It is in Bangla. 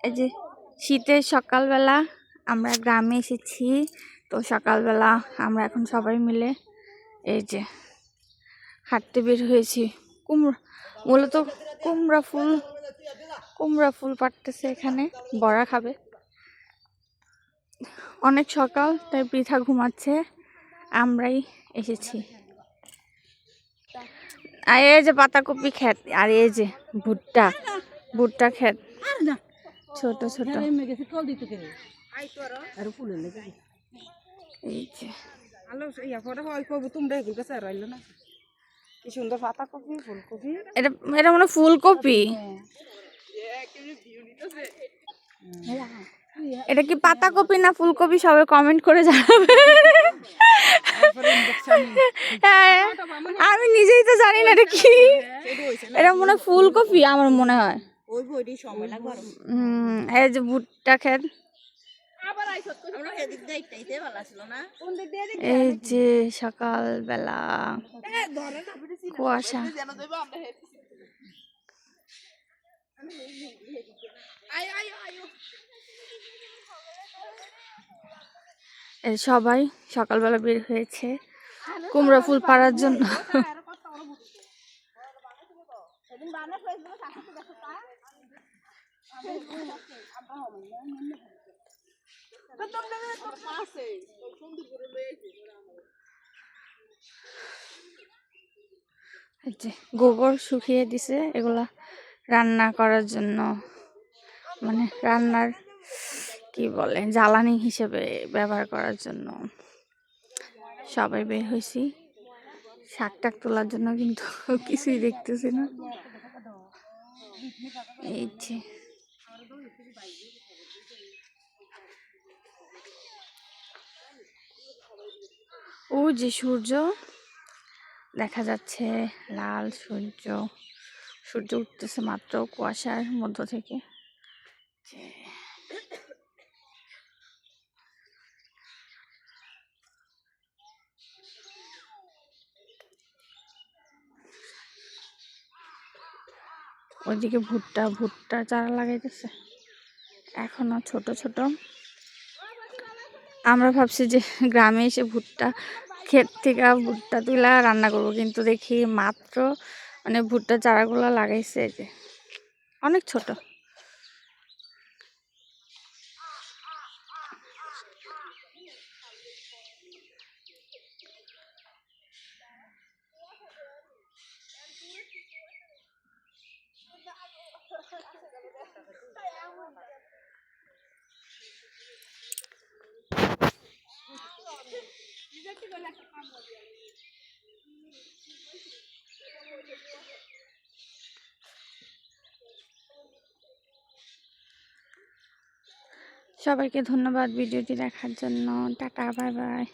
এই যে শীতের সকালবেলা আমরা গ্রামে এসেছি। তো সকালবেলা আমরা এখন সবাই মিলে এই যে হাঁটতে বের হয়েছি। মূলত কুমড়া ফুল পাড়তেছে এখানে, বড়া খাবে। অনেক সকাল, তাই পৃথা ঘুমাচ্ছে, আমরাই এসেছি। আর এই যে পাতাকপি ক্ষেত, আর এই যে ভুট্টা ক্ষেত, ছোট ছোট। এই যে কি সুন্দর পাতাকপি, ফুলকপি। এটা মানে ফুলকপি। এটা কি পাতাকপি না ফুলকপি, সবাই কমেন্ট করে জানাবে। আমি নিজেই তো জানি না এটা কি। এটা মনে হয় ফুলকপি, আমার মনে হয়। এই যে ভুট্টা ক্ষেত, এই যে সকাল বেলা কুয়াশা। সবাই সকালবেলা বের হয়েছে কুমড়া ফুল পাড়ার জন্য। গোবর শুকিয়ে দিছে, এগুলা রান্না করার জন্য, মানে রান্নার কি বলে জ্বালানি হিসেবে ব্যবহার করার জন্য সবাই বের হয়েছি। শাক টাক তোলার জন্য কিন্তু কিছুই দেখতেছি না। এই যে ও যে সূর্য দেখা যাচ্ছে, লাল সূর্য উঠতেছে মাত্র কুয়াশার মধ্য থেকে। ওইদিকে ভুট্টা চারা লাগাইতেছে, এখনো ছোট ছোট। আমরা ভাবছি যে গ্রামে এসে ভুট্টা ক্ষেত থেকে ভুট্টা তুলা রান্না করব, কিন্তু দেখি মাত্র মানে ভুট্টা চারাগুলো লাগাইছে যে অনেক ছোট। সবাইকে ধন্যবাদ ভিডিওটি দেখার জন্য। Tata, bye bye.